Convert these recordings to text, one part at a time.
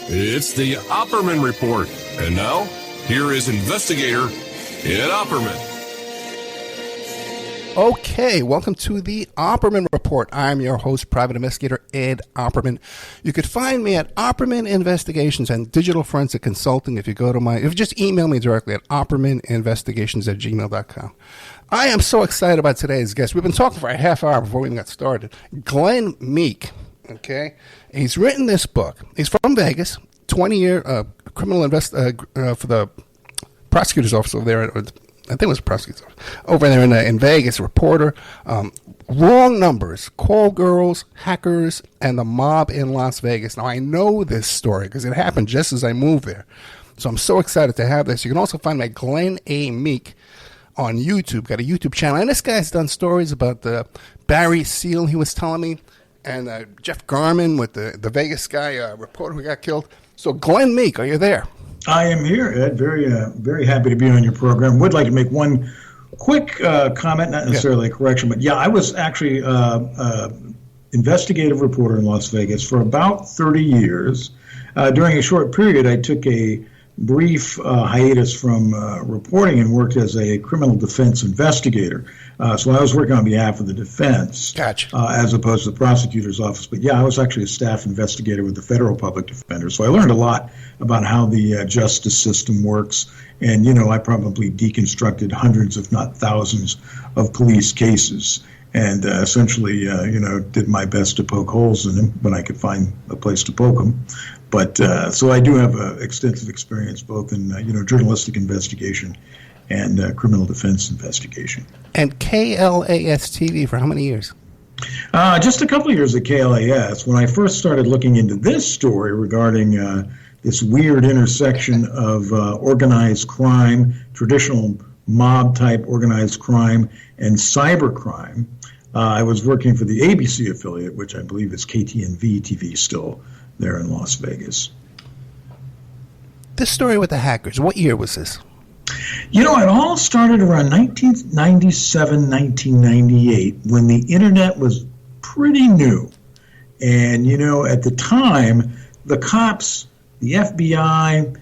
It's the Opperman Report. And now, here is investigator Ed Opperman. Okay, welcome to the Opperman Report. I'm your host, private investigator Ed Opperman. You could find me at Opperman Investigations and Digital Forensic Consulting if you just email me directly at oppermaninvestigations@gmail.com. I am so excited about today's guest. We've been talking for a half hour before we even got started. Glen Meek, okay? He's written this book. He's from Vegas, 20-year criminal for the prosecutor's office over there. I think it was prosecutor's office over there in Vegas, reporter. Wrong numbers, call girls, hackers, and the mob in Las Vegas. Now, I know this story because it happened just as I moved there. So I'm so excited to have this. You can also find me at Glen A. Meek on YouTube. Got a YouTube channel. And this guy's done stories about the Barry Seal, he was telling me, and Jeff Garman with the Vegas guy, reporter who got killed. So Glen Meek, are you there? I am here, Ed. Very happy to be on your program. Would like to make one quick comment, not necessarily a correction, but I was actually investigative reporter in Las Vegas for about 30 years. During a short period, I took a brief hiatus from reporting and worked as a criminal defense investigator. So I was working on behalf of the defense, Gotcha. As opposed to the prosecutor's office. But I was actually a staff investigator with the federal public defender. So I learned a lot about how the justice system works. And, I probably deconstructed hundreds, if not thousands, of police cases. And essentially, did my best to poke holes in them when I could find a place to poke them. But so I do have extensive experience both in, journalistic investigation and criminal defense investigation. And KLAS TV for how many years? Just a couple of years at KLAS. When I first started looking into this story regarding this weird intersection of organized crime, traditional mob-type organized crime, and cybercrime, I was working for the ABC affiliate, which I believe is KTNV TV still there in Las Vegas. This story with the hackers, what year was this? It all started around 1997, 1998, when the internet was pretty new. And, at the time, the cops, the FBI,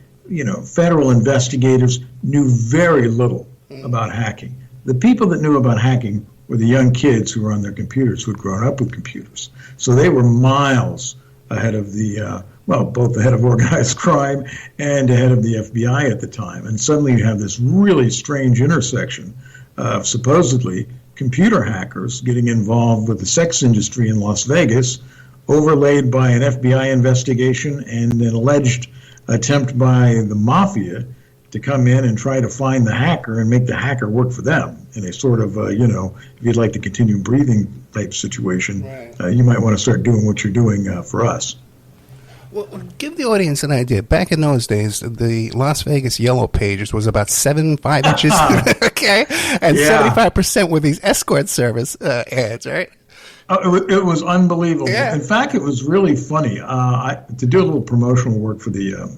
federal investigators knew very little about hacking. The people that knew about hacking were the young kids who were on their computers, who had grown up with computers. So they were miles ahead of the, both ahead of organized crime and ahead of the FBI at the time. And suddenly you have this really strange intersection of supposedly computer hackers getting involved with the sex industry in Las Vegas, overlaid by an FBI investigation and an alleged attempt by the Mafia to come in and try to find the hacker and make the hacker work for them in a sort of, if you'd like to continue breathing type situation, right. You might want to start doing what you're doing for us. Well, give the audience an idea. Back in those days, the Las Vegas Yellow Pages was about 5 inches, okay? And 75% were these escort service ads, right? It was unbelievable. Yeah. In fact, it was really funny. To do a little promotional work for the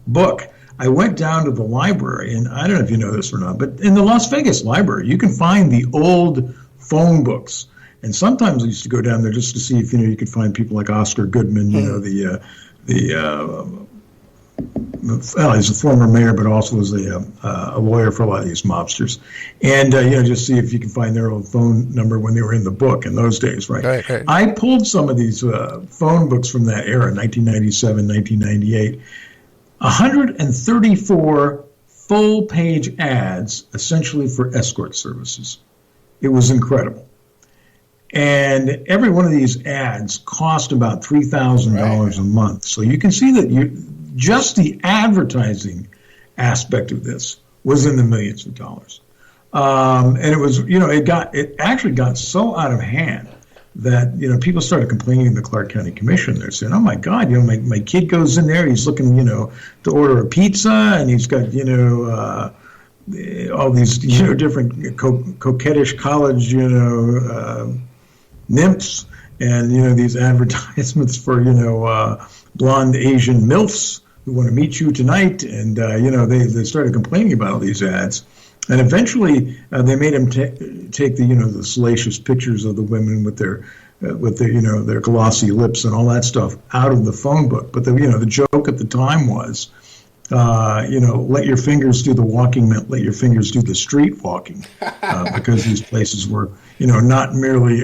book, I went down to the library, and I don't know if you know this or not, but in the Las Vegas library, you can find the old phone books. And sometimes I used to go down there just to see if, you could find people like Oscar Goodman, he's a former mayor, but also was a lawyer for a lot of these mobsters. And, just see if you can find their old phone number when they were in the book in those days, right? Right. I pulled some of these phone books from that era, 1997, 1998. 134 full-page ads, essentially for escort services. It was incredible. And every one of these ads cost about $3,000 a month. So you can see that just the advertising aspect of this was in the millions of dollars. And it was, it actually got so out of hand that, people started complaining to the Clark County Commission. They're saying, oh my God, my kid goes in there, he's looking, to order a pizza, and he's got, all these, different coquettish college, nymphs, and, these advertisements for, blonde Asian MILFs who want to meet you tonight. And, they started complaining about all these ads. And eventually, they made him take the salacious pictures of the women with their with their glossy lips and all that stuff out of the phone book. But the joke at the time was, let your fingers do the walking, let your fingers do the street walking, because these places were, not merely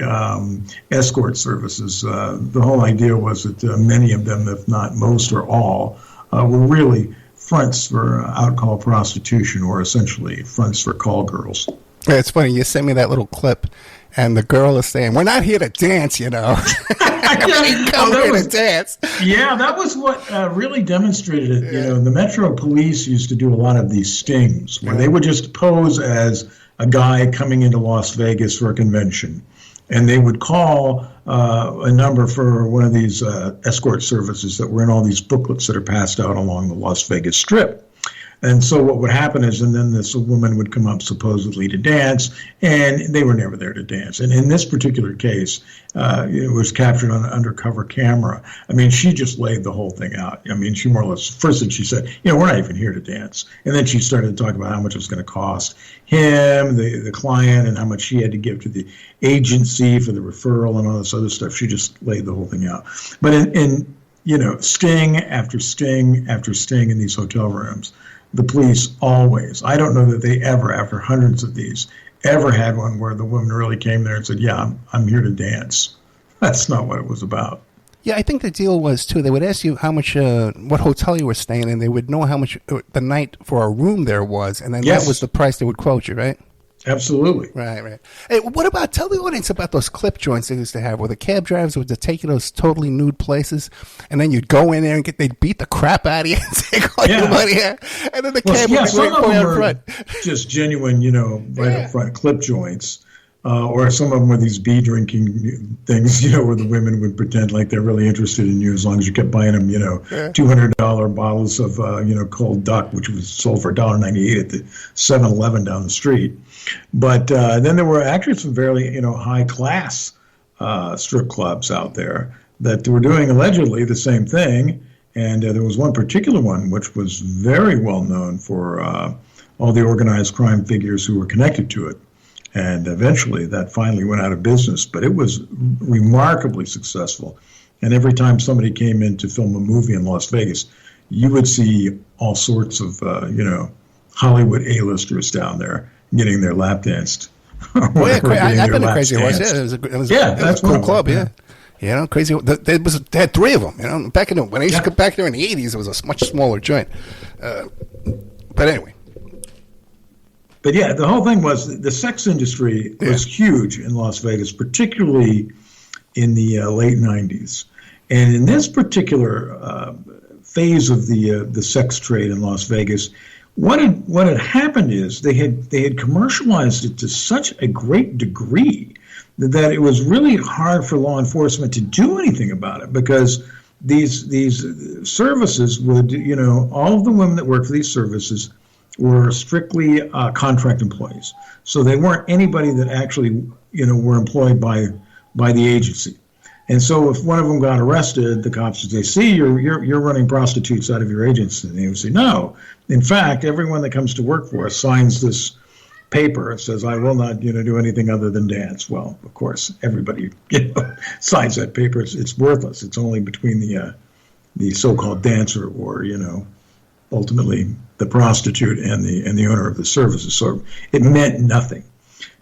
escort services. The whole idea was that many of them, if not most or all, were really fronts for out-call prostitution, or essentially fronts for call girls. Yeah, it's funny. You sent me that little clip, and the girl is saying, "We're not here to dance, We come here to dance." Yeah, that was what really demonstrated it. Yeah. The Metro Police used to do a lot of these stings, where they would just pose as a guy coming into Las Vegas for a convention, and they would call a number for one of these escort services that were in all these booklets that are passed out along the Las Vegas Strip. And so what would happen is, and then this woman would come up supposedly to dance, and they were never there to dance. And in this particular case, it was captured on an undercover camera. I mean, she just laid the whole thing out. I mean, she more or less, first thing she said, we're not even here to dance. And then she started to talk about how much it was going to cost him, the client, and how much she had to give to the agency for the referral and all this other stuff. She just laid the whole thing out. But in sting after sting after sting in these hotel rooms, the police always, I don't know that they ever, after hundreds of these, ever had one where the woman really came there and said, I'm here to dance. That's not what it was about. Yeah, I think the deal was, too, they would ask you how much, what hotel you were staying in. They would know how much the night for a room there was, and then that was the price they would quote you, right? Absolutely. Right. Hey, what about, tell the audience about those clip joints they used to have, where the cab drivers would take you to those totally nude places, and then you'd go in there and they'd beat the crap out of you and take all your money out, and then the cab would be waiting for you out front. Just genuine, right up front clip joints. Or some of them were these bee drinking things, where the women would pretend like they're really interested in you as long as you kept buying them, $200 bottles of, cold duck, which was sold for $1.98 at the 7-Eleven down the street. But then there were actually some fairly, high-class strip clubs out there that were doing allegedly the same thing. And there was one particular one which was very well known for all the organized crime figures who were connected to it. And eventually that finally went out of business, but it was remarkably successful. And every time somebody came in to film a movie in Las Vegas, you would see all sorts of, Hollywood A-listers down there getting their lap danced. I've been to Crazy Horse. Yeah, it was a cool club, yeah. Crazy. They had three of them, Back when I used to come back there in the 80s, it was a much smaller joint. But anyway. But yeah, the whole thing was the sex industry was huge in Las Vegas, particularly in the late 90s. And in this particular phase of the sex trade in Las Vegas, what had happened is they had commercialized it to such a great degree that it was really hard for law enforcement to do anything about it, because these services would, all of the women that worked for these services were strictly contract employees. So they weren't anybody that actually, were employed by the agency. And so if one of them got arrested, the cops would say, "See, you're running prostitutes out of your agency." And they would say, "No. In fact, everyone that comes to work for us signs this paper. It says, I will not, do anything other than dance." Well, of course, everybody, signs that paper. It's worthless. It's only between the so-called dancer or, ultimately the prostitute and the owner of the services. So it meant nothing.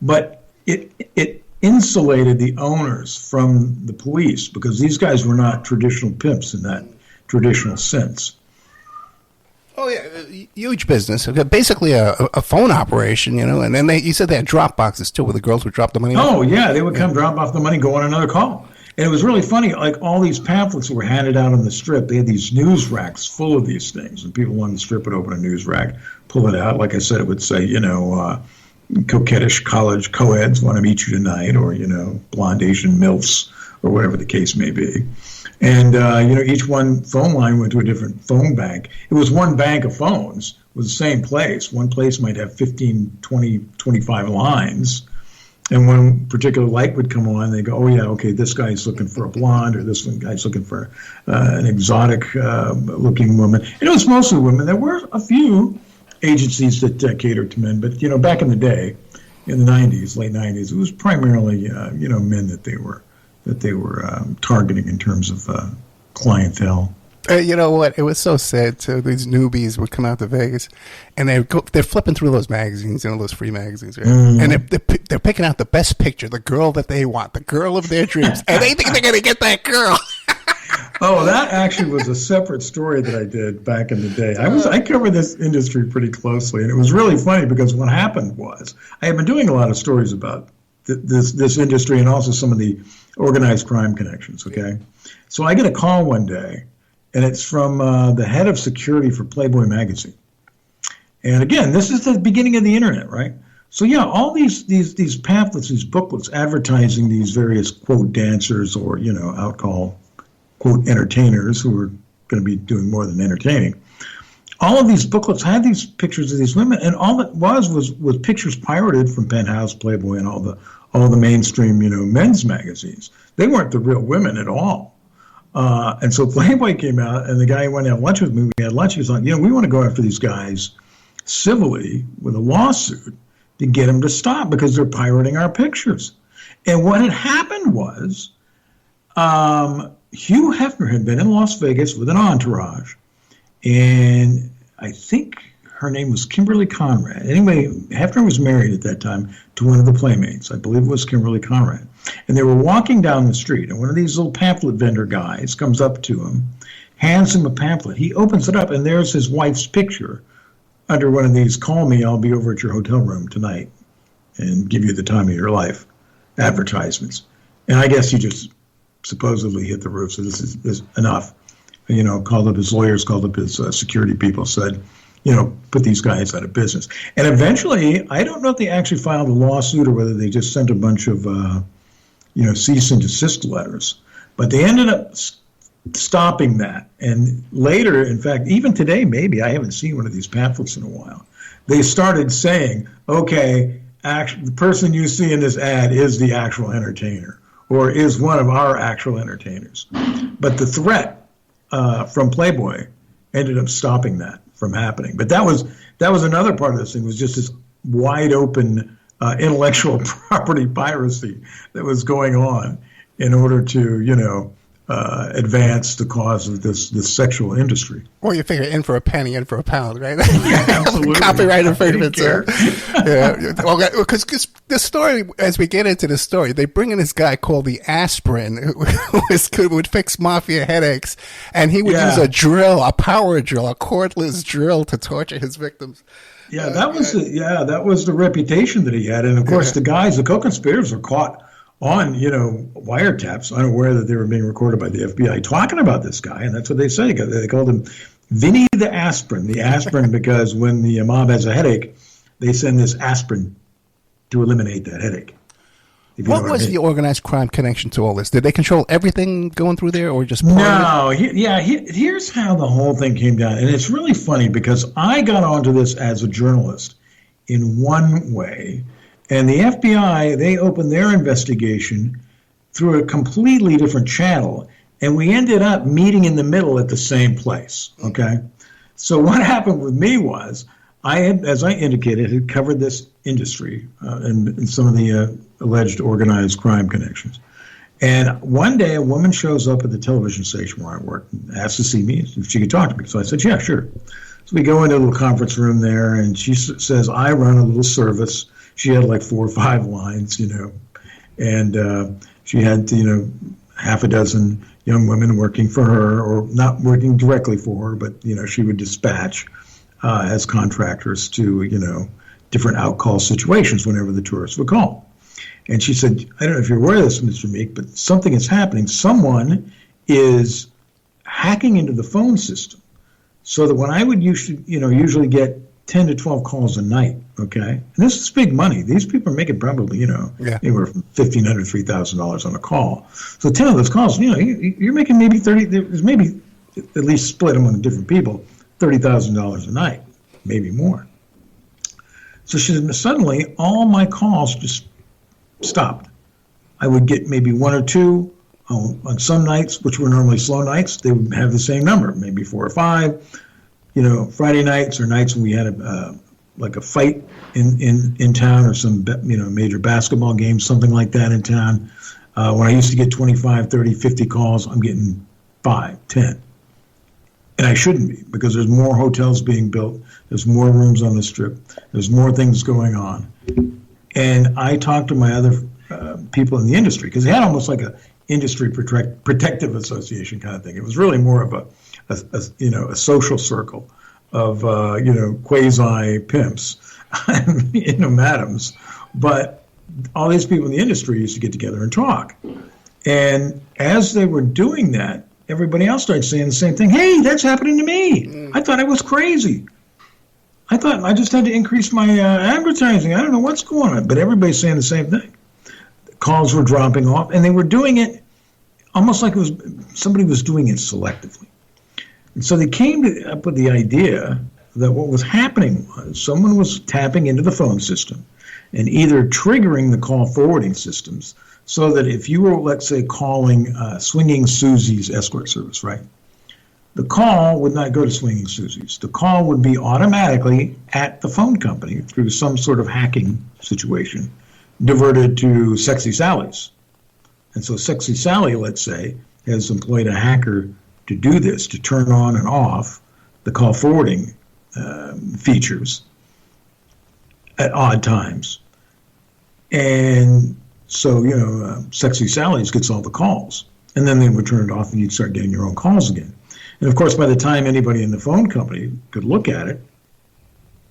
But it insulated the owners from the police, because these guys were not traditional pimps in that traditional sense. Oh, yeah, huge business. Basically a phone operation, and then you said they had drop boxes, too, where the girls would drop the money. Oh, yeah, they would come drop off the money, go on another call. And it was really funny, like all these pamphlets were handed out on the strip. They had these news racks full of these things, and people on the strip would open a news rack, pull it out. Like I said, it would say, coquettish college co-eds want to meet you tonight, or, blonde Asian MILFs, or whatever the case may be. And, each one phone line went to a different phone bank. It was one bank of phones. It was the same place. One place might have 15, 20, 25 lines. And one particular light would come on, they go, "Oh, yeah, okay, this guy's looking for a blonde, or this one guy's looking for an exotic-looking woman." And it was mostly women. There were a few agencies that catered to men. But, back in the day, in the 90s, late 90s, it was primarily, men that they were that they were targeting in terms of clientele. You know what? It was so sad too. These newbies would come out to Vegas, and they're flipping through those magazines, those free magazines, right? And they're picking out the best picture, the girl that they want, the girl of their dreams, and they think they're gonna get that girl. Oh, that actually was a separate story that I did back in the day. I covered this industry pretty closely, and it was really funny because what happened was I had been doing a lot of stories about this industry and also some of the organized crime connections. Okay, so I get a call one day. And it's from the head of security for Playboy magazine. And again, this is the beginning of the internet, right? So yeah, all these pamphlets, these booklets advertising these various quote dancers or out call quote entertainers who are going to be doing more than entertaining. All of these booklets had these pictures of these women, and all it was pictures pirated from Penthouse, Playboy, and all the mainstream men's magazines. They weren't the real women at all. And so Playboy came out, and the guy who went out to lunch with me, we had lunch, he was like, we want to go after these guys civilly with a lawsuit to get them to stop because they're pirating our pictures. And what had happened was Hugh Hefner had been in Las Vegas with an entourage, and I think her name was Kimberly Conrad. Anyway, Hefner was married at that time to one of the Playmates. I believe it was Kimberly Conrad. And they were walking down the street, and one of these little pamphlet vendor guys comes up to him, hands him a pamphlet. He opens it up, and there's his wife's picture under one of these, "Call me, I'll be over at your hotel room tonight and give you the time of your life" advertisements. And I guess he just supposedly hit the roof, so this is enough. Called up his lawyers, called up his security people, said, put these guys out of business. And eventually, I don't know if they actually filed a lawsuit or whether they just sent a bunch of, cease and desist letters. But they ended up stopping that. And later, in fact, even today, maybe, I haven't seen one of these pamphlets in a while, they started saying, okay, the person you see in this ad is the actual entertainer or is one of our actual entertainers. But the threat from Playboy ended up stopping that from happening. But that was another part of this thing, was just this wide open intellectual property piracy that was going on in order to advance the cause of this sexual industry. Well, you figure in for a penny, in for a pound, right? Yeah, absolutely. Copyright infringement. Yeah. Well, because the story, as we get into the story, they bring in this guy called the Aspirin, who would fix mafia headaches, and he would use a power drill, a cordless drill, to torture his victims. Yeah, that was the reputation that he had, and of course the co-conspirators were caught on, wiretaps, unaware that they were being recorded by the FBI, talking about this guy, and that's what they say. They called him Vinny the Aspirin. The aspirin because when the mob has a headache, they send this aspirin to eliminate that headache. What was the organized crime connection to all this? Did they control everything going through there, or just part of it? Here's how the whole thing came down, and it's really funny because I got onto this as a journalist in one way. And the FBI, they opened their investigation through a completely different channel, and we ended up meeting in the middle at the same place, okay? So what happened with me was, I had, as I indicated, had covered this industry and some of the alleged organized crime connections. And one day a woman shows up at the television station where I worked and asked to see me if she could talk to me. So I said, yeah, sure. So we go into a little conference room there, and she says, I run a little service. She had like 4 or 5 lines, and she had, half a dozen young women working for her, or not working directly for her, but, she would dispatch as contractors to, different outcall situations whenever the tourists would call. And she said, I don't know if you're aware of this, Mr. Meek, but something is happening. Someone is hacking into the phone system so that when I would usually get 10 to 12 calls a night, okay? And this is big money. These people are making probably, anywhere from $1,500, $3,000 on a call. So 10 of those calls, you're making maybe 30, there's maybe at least split among different people, $30,000 a night, maybe more. So she said, suddenly all my calls just stopped. I would get maybe 1 or 2 on some nights, which were normally slow nights. They would have the same number, maybe 4 or 5. Friday nights or nights when we had a fight in town or some major basketball game, something like that in town. When I used to get 25, 30, 50 calls, I'm getting 5, 10. And I shouldn't be, because there's more hotels being built, there's more rooms on the Strip, there's more things going on. And I talked to my other people in the industry, because they had almost like a industry protective association kind of thing. It was really more of a social circle of quasi pimps, madams. But all these people in the industry used to get together and talk. And as they were doing that, everybody else started saying the same thing. Hey, that's happening to me. I thought I was crazy. I thought I just had to increase my advertising. I don't know what's going on. But everybody's saying the same thing. Calls were dropping off, and they were doing it almost like somebody was doing it selectively. And so they came up with the idea that what was happening was someone was tapping into the phone system and either triggering the call forwarding systems so that if you were, let's say, calling Swinging Susie's escort service, right? The call would not go to Swinging Susie's. The call would be automatically at the phone company through some sort of hacking situation, diverted to Sexy Sally's. And so Sexy Sally, let's say, has employed a hacker to do this, to turn on and off the call forwarding features at odd times. And so, Sexy Sally's gets all the calls. And then they would turn it off and you'd start getting your own calls again. And of course, by the time anybody in the phone company could look at it,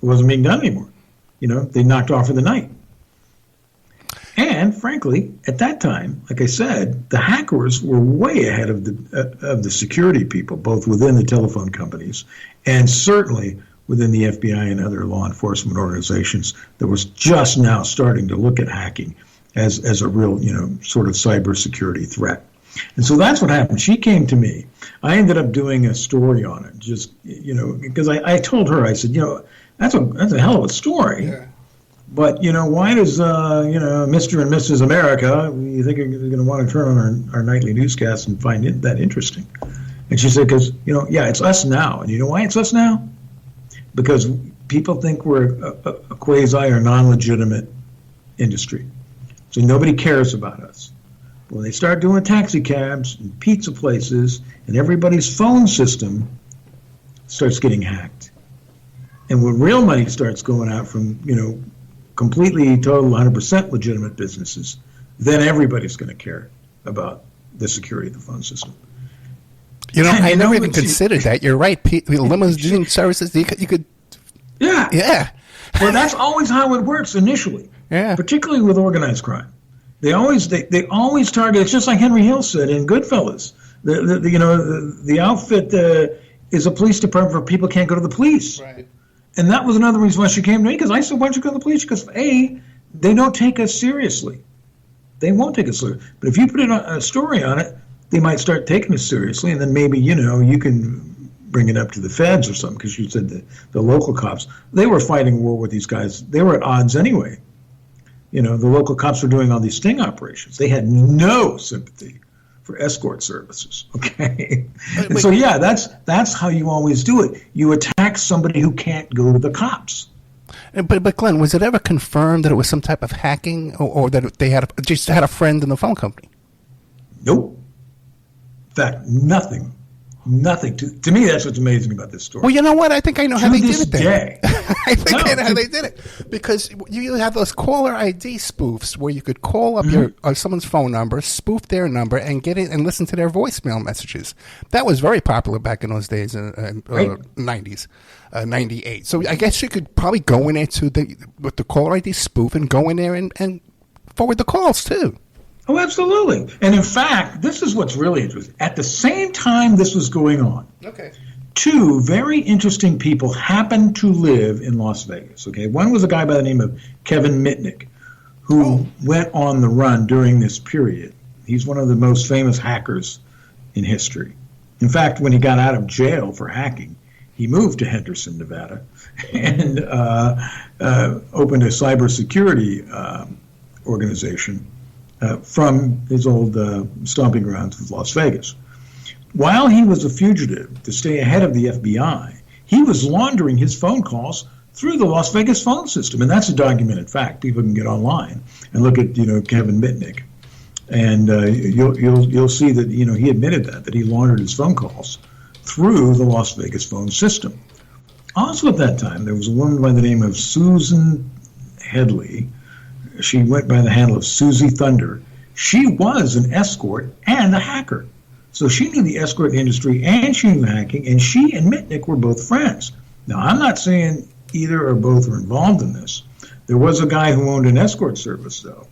it wasn't being done anymore. They knocked off for the night. And frankly, at that time, like I said, the hackers were way ahead of the security people, both within the telephone companies and certainly within the FBI and other law enforcement organizations that was just now starting to look at hacking as a real, sort of cybersecurity threat. And so that's what happened. She came to me. I ended up doing a story on it, just, because I told her, I said, that's a hell of a story. Yeah. But, why does, Mr. and Mrs. America, you think are going to want to turn on our nightly newscast and find it that interesting? And she said, because, it's us now. And you know why it's us now? Because people think we're a quasi or non-legitimate industry. So nobody cares about us. When they start doing taxi cabs and pizza places and everybody's phone system starts getting hacked. And when real money starts going out from, completely, total, 100% legitimate businesses, then everybody's going to care about the security of the phone system. I never even considered that. You're right. Limousine services, you could. Yeah. Yeah. Well, that's always how it works initially. Yeah. Particularly with organized crime. They always target. It's just like Henry Hill said in Goodfellas. The outfit is a police department where people can't go to the police. Right. And that was another reason why she came to me, because I said, why don't you go to the police? Because A, they don't take us seriously. They won't take us seriously. But if you put a story on it, they might start taking us seriously, and then maybe, you can bring it up to the feds or something, because you said the local cops, they were fighting war with these guys. They were at odds anyway. The local cops were doing all these sting operations. They had no sympathy for escort services, okay? And so, that's how you always do it. You attack somebody who can't go to the cops. But Glenn, was it ever confirmed that it was some type of hacking, or that they just had a friend in the phone company? Nope. In fact, nothing. Nothing. To me, that's what's amazing about this story. Well, you know what? I think I know how they did it then. I think I know how they did it. Because you have those caller ID spoofs where you could call up someone's phone number, spoof their number, and get it and listen to their voicemail messages. That was very popular back in those days, 90s, 98. So I guess you could probably go in there with the caller ID spoof and go in there and forward the calls, too. Oh, absolutely. And in fact, this is what's really interesting. At the same time this was going on, two very interesting people happened to live in Las Vegas. Okay, one was a guy by the name of Kevin Mitnick, who went on the run during this period. He's one of the most famous hackers in history. In fact, when he got out of jail for hacking, he moved to Henderson, Nevada, and opened a cybersecurity organization from his old stomping grounds of Las Vegas. While he was a fugitive to stay ahead of the FBI, he was laundering his phone calls through the Las Vegas phone system, and that's a documented fact. People can get online and look at Kevin Mitnick. And you'll see that he admitted that he laundered his phone calls through the Las Vegas phone system. Also at that time, there was a woman by the name of Susan Headley. She went by the handle of Susie Thunder. She was an escort and a hacker. So she knew the escort industry and she knew hacking, and she and Mitnick were both friends. Now, I'm not saying either or both were involved in this. There was a guy who owned an escort service, though,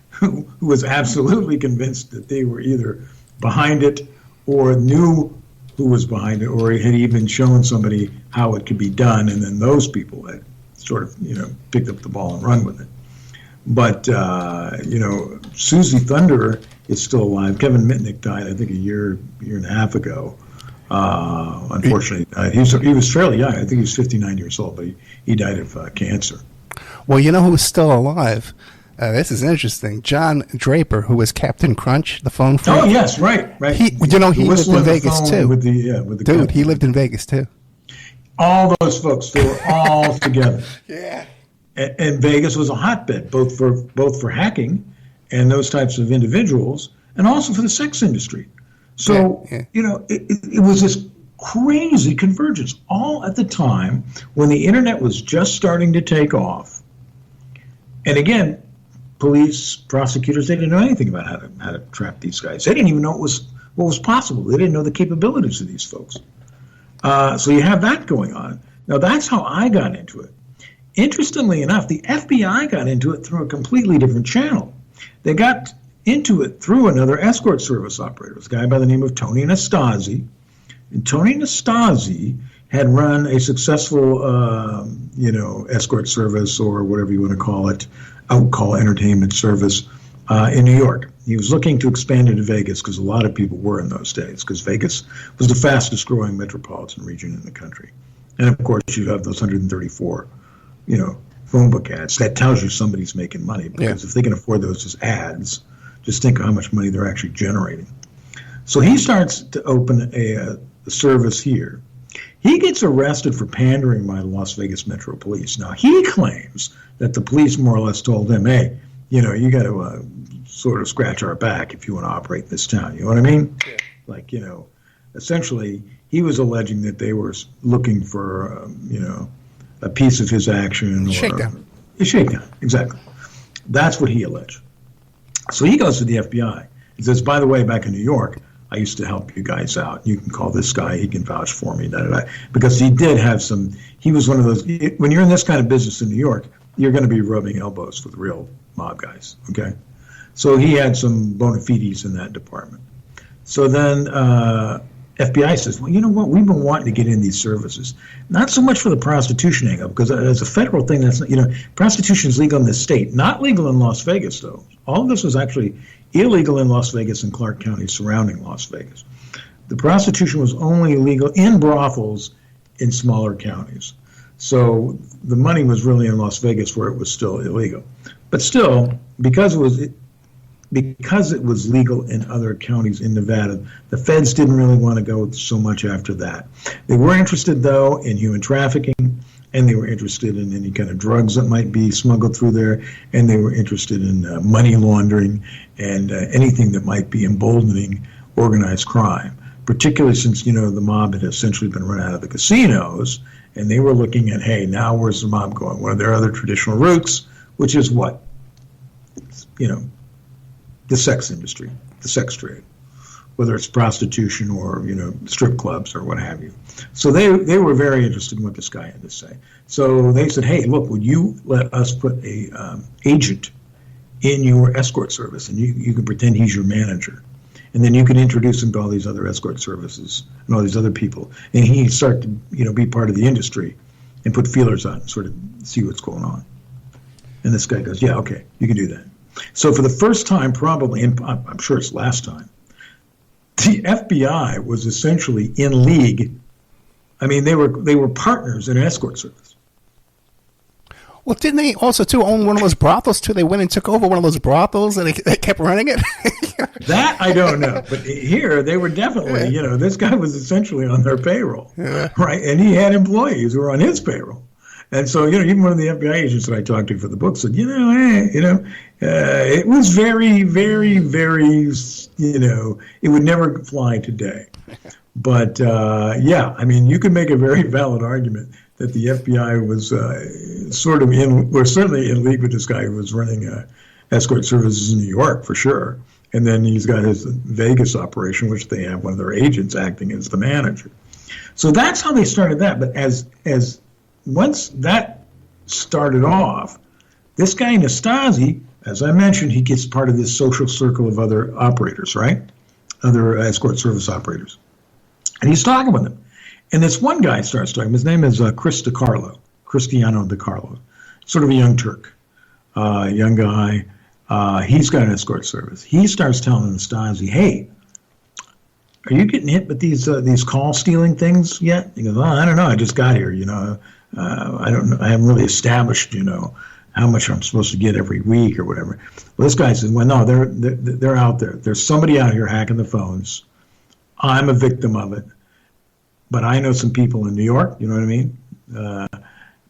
who was absolutely convinced that they were either behind it or knew who was behind it, or had even shown somebody how it could be done, and then those people had sort of, picked up the ball and run with it. But, Susie Thunder is still alive. Kevin Mitnick died, I think, a year and a half ago. Unfortunately, he was fairly young. I think he was 59 years old, but he died of cancer. Well, you know who's still alive? This is interesting. John Draper, who was Captain Crunch, the phone freak. Oh, yes, right. He lived in Vegas, too. With the Dude, he lived in Vegas, too. All those folks, they were all together. Yeah. And Vegas was a hotbed, both for hacking and those types of individuals, and also for the sex industry. So, it was this crazy convergence, all at the time when the internet was just starting to take off. And again, police, prosecutors, they didn't know anything about how to trap these guys. They didn't even know what was possible. They didn't know the capabilities of these folks. So you have that going on. Now, that's how I got into it. Interestingly enough, the FBI got into it through a completely different channel. They got into it through another escort service operator, this guy by the name of Tony Nastasi. And Tony Nastasi had run a successful, escort service, or whatever you want to call it, out-call entertainment service in New York. He was looking to expand into Vegas because a lot of people were in those days, because Vegas was the fastest growing metropolitan region in the country. And of course, you have those 134, phone book ads. That tells you somebody's making money, because if they can afford those as ads, just think of how much money they're actually generating. So he starts to open a service here. He gets arrested for pandering by the Las Vegas Metro Police. Now, he claims that the police more or less told him, hey, you got to sort of scratch our back if you want to operate this town. You know what I mean? Yeah. Like, essentially, he was alleging that they were looking for, a piece of his action. Shakedown. A shakedown, exactly. That's what he alleged. So he goes to the FBI and says, by the way, back in New York, I used to help you guys out. You can call this guy. He can vouch for me. Because he did have he was one of those, when you're in this kind of business in New York, you're going to be rubbing elbows with real mob guys, okay? So he had some bona fides in that department. So then FBI says, well, you know what? We've been wanting to get in these services. Not so much for the prostitution angle, because as a federal thing, that's prostitution is legal in this state. Not legal in Las Vegas, though. All of this was actually illegal in Las Vegas and Clark County surrounding Las Vegas. The prostitution was only illegal in brothels in smaller counties. So the money was really in Las Vegas, where it was still illegal. But still, because it was legal in other counties in Nevada, the feds didn't really want to go so much after that. They were interested, though, in human trafficking, and they were interested in any kind of drugs that might be smuggled through there, and they were interested in money laundering and anything that might be emboldening organized crime, particularly since, the mob had essentially been run out of the casinos, and they were looking at, hey, now where's the mob going? One of their other traditional routes, which is what? The sex industry, the sex trade, whether it's prostitution or, strip clubs or what have you. So they were very interested in what this guy had to say. So they said, hey, look, would you let us put a agent in your escort service, and you can pretend he's your manager. And then you can introduce him to all these other escort services and all these other people. And he'd start to, be part of the industry and put feelers on and sort of see what's going on. And this guy goes, yeah, okay, you can do that. So for the first time, probably, and I'm sure it's last time, the FBI was essentially in league. I mean, they were partners in an escort service. Well, didn't they also, too, own one of those brothels, too? They went and took over one of those brothels, and they kept running it? That I don't know. But here, they were definitely, this guy was essentially on their payroll, right? And he had employees who were on his payroll. And so, even one of the FBI agents that I talked to for the book said, it was very, very, very, it would never fly today. But, you could make a very valid argument that the FBI was certainly in league with this guy who was running escort services in New York, for sure. And then he's got his Vegas operation, which they have one of their agents acting as the manager. So that's how they started that. But as once that started off, this guy Nastasi, as I mentioned, he gets part of this social circle of other operators, right? Other escort service operators. And he's talking with them. And this one guy starts talking. His name is Cristiano DiCarlo, sort of a young Turk, young guy. He's got an escort service. He starts telling Nastasi, hey, are you getting hit with these call stealing things yet? He goes, I don't know. I just got here. I don't know. I haven't really established, how much I'm supposed to get every week or whatever. Well, this guy says, well, no, they're out there. There's somebody out here hacking the phones. I'm a victim of it, but I know some people in New York. You know what I mean?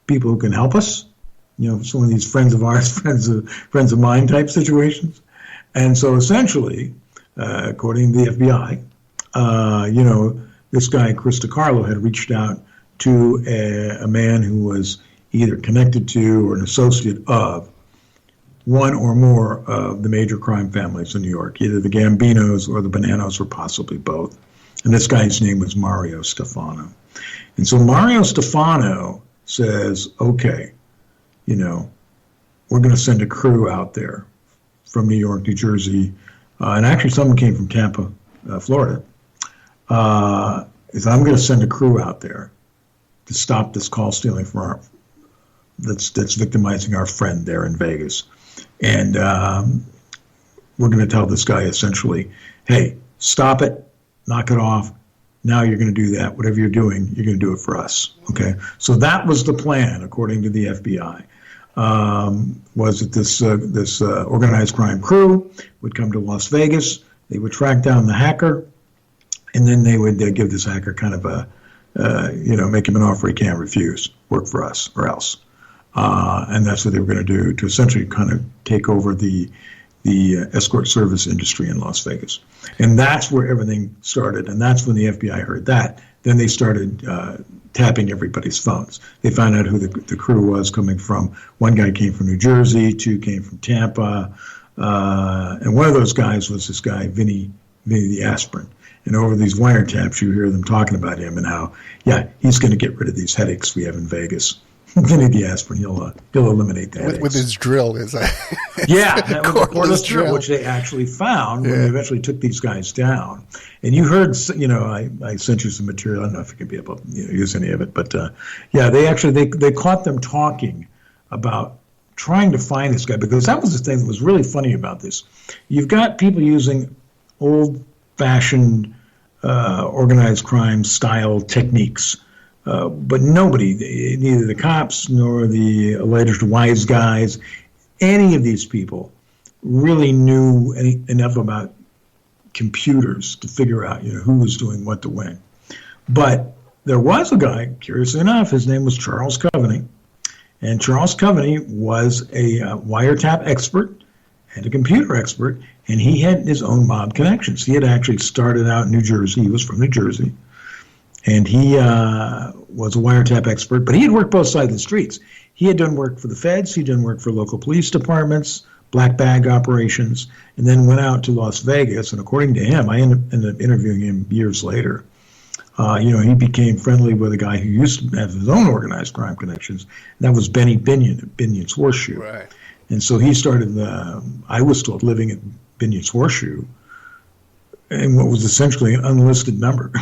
People who can help us. Some of these friends of ours, friends of mine type situations. And so essentially, according to the FBI, this guy, Chris DiCarlo, had reached out to a man who was either connected to or an associate of one or more of the major crime families in New York, either the Gambinos or the Bananos, or possibly both. And this guy's name was Mario Stefano. And so Mario Stefano says, okay, we're going to send a crew out there from New York, New Jersey, and actually someone came from Tampa, Florida. I'm going to send a crew out there to stop this call stealing from that's victimizing our friend there in Vegas. And we're going to tell this guy essentially, hey, stop it, knock it off. Now you're going to do that. Whatever you're doing, you're going to do it for us. Okay. So that was the plan, according to the FBI. Was that this organized crime crew would come to Las Vegas, they would track down the hacker, and then they would give this hacker kind of make him an offer he can't refuse, work for us or else. And that's what they were going to do, to essentially kind of take over the escort service industry in Las Vegas. And that's where everything started, and that's when the FBI heard that. Then they started tapping everybody's phones. They found out who the crew was coming from. One guy came from New Jersey, two came from Tampa, and one of those guys was this guy, Vinny the Aspirin. And over these wiretaps, you hear them talking about him and how, he's going to get rid of these headaches we have in Vegas. Vinny the Aspirin, he'll eliminate that with his drill. That was the cordless drill, which they actually found when they eventually took these guys down. And you heard, I sent you some material. I don't know if you can be able to use any of it, but they caught them talking about trying to find this guy, because that was the thing that was really funny about this. You've got people using old-fashioned organized crime style techniques. But nobody, neither the cops nor the alleged wise guys, any of these people really knew enough about computers to figure out, who was doing what to when. But there was a guy, curiously enough, his name was Charles Coveney. And Charles Coveney was a wiretap expert and a computer expert, and he had his own mob connections. He had actually started out in New Jersey. He was from New Jersey. And he was a wiretap expert, but he had worked both sides of the streets. He had done work for the feds, he'd done work for local police departments, black bag operations, and then went out to Las Vegas. And according to him, I ended up interviewing him years later. He became friendly with a guy who used to have his own organized crime connections. And that was Benny Binion at Binion's Horseshoe. Right. And so he started, I was told, living at Binion's Horseshoe, and what was essentially an unlisted number.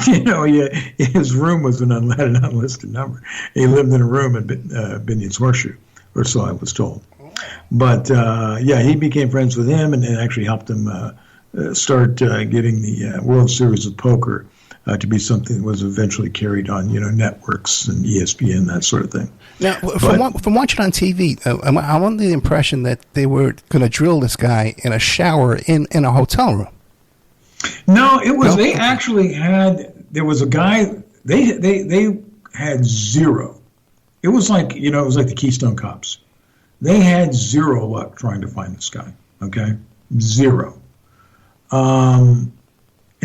His room was had an unlisted number. He lived in a room at Binion's Horseshoe, or so I was told. But he became friends with him, and actually helped him start getting the World Series of Poker to be something that was eventually carried on, networks and ESPN, that sort of thing. Now, from watching on TV, I'm under the impression that they were going to drill this guy in a shower in a hotel room. No, it was. No? They actually had. There was a guy. They had zero It was like, it was like the Keystone Cops. They had zero luck trying to find this guy, okay? Zero. And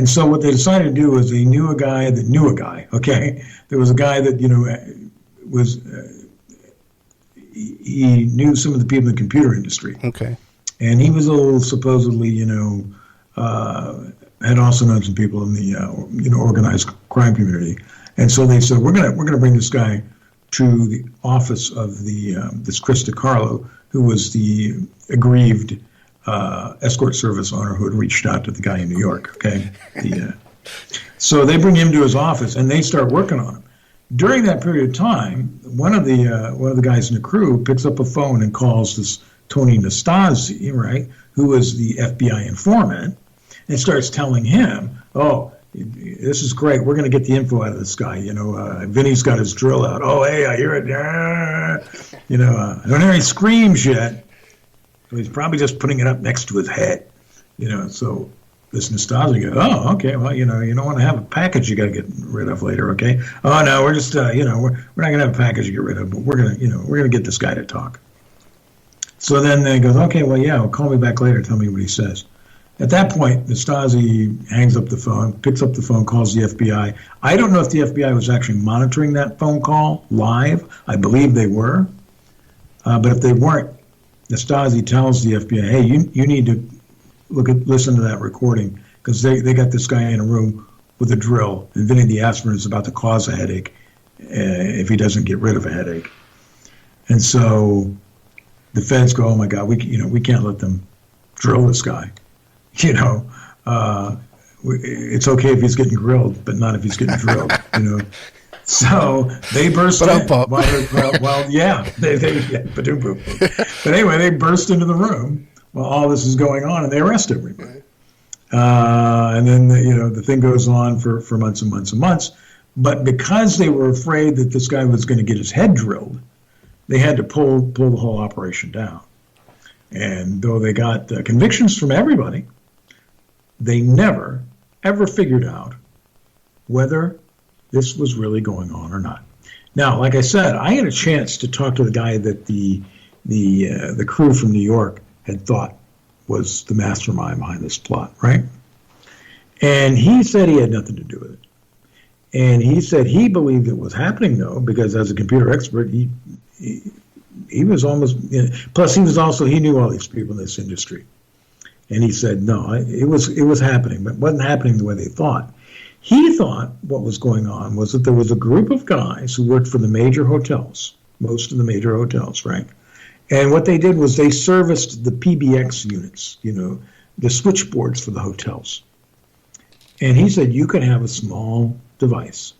so what they decided to do was they knew a guy that knew a guy, okay? There was a guy that, he knew some of the people in the computer industry. Okay. And he was supposedly, had also known some people in the, organized crime community. And so they said, we're gonna bring this guy to the office of this Chris DiCarlo, who was the aggrieved escort service owner who had reached out to the guy in New York. Okay, so they bring him to his office and they start working on him. During that period of time, one of the guys in the crew picks up a phone and calls this Tony Nastasi, right, who was the FBI informant, and starts telling him, "Oh, this is great. We're going to get the info out of this guy. Vinny's got his drill out. Oh, hey, I hear it. I don't hear any screams yet. So he's probably just putting it up next to his head. So this Nastasi goes, oh, okay. Well, you don't want to have a package you got to get rid of later, okay? Oh no, we're just, we're not going to have a package to get rid of, but we're going to get this guy to talk. So then he goes, okay, well, yeah, well, call me back later. Tell me what he says. At that point, Nastasi hangs up the phone, picks up the phone, calls the FBI. I don't know if the FBI was actually monitoring that phone call live. I believe they were. But if they weren't, Nastasi tells the FBI, hey, you need to listen to that recording because they got this guy in a room with a drill, and Vinny the aspirin is about to cause a headache if he doesn't get rid of a headache. And so the feds go, oh my God, we can't let them drill this guy. It's okay if he's getting grilled, but not if he's getting drilled. So they burst in. But anyway, they burst into the room while all this is going on, and they arrest everybody. And then the thing goes on for months and months and months. But because they were afraid that this guy was going to get his head drilled, they had to pull the whole operation down. And though they got convictions from everybody, they never ever figured out whether this was really going on or not. Now, like I said, I had a chance to talk to the guy that the crew from New York had thought was the mastermind behind this plot, right? And he said he had nothing to do with it. And he said he believed it was happening, though, because as a computer expert, he was almost, plus he knew all these people in this industry. And he said, no, it was happening, but it wasn't happening the way they thought. He thought what was going on was that there was a group of guys who worked for the major hotels, most of the major hotels, right? And what they did was they serviced the PBX units, the switchboards for the hotels. And he said you could have a small device.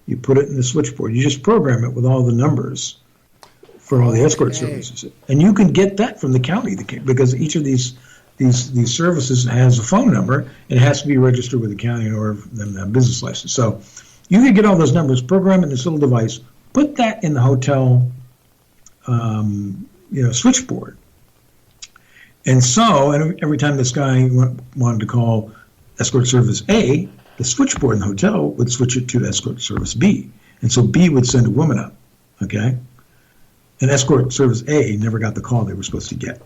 You put it in the switchboard. You just program it with all the numbers for all the escort services. And you can get that from the county because each of these services has a phone number. It has to be registered with the county in order for them to have a business license. So you can get all those numbers, program it in this little device, put that in the hotel switchboard. And so every time this guy wanted to call escort service A, the switchboard in the hotel would switch it to escort service B. And so B would send a woman up, okay? And escort service A never got the call they were supposed to get.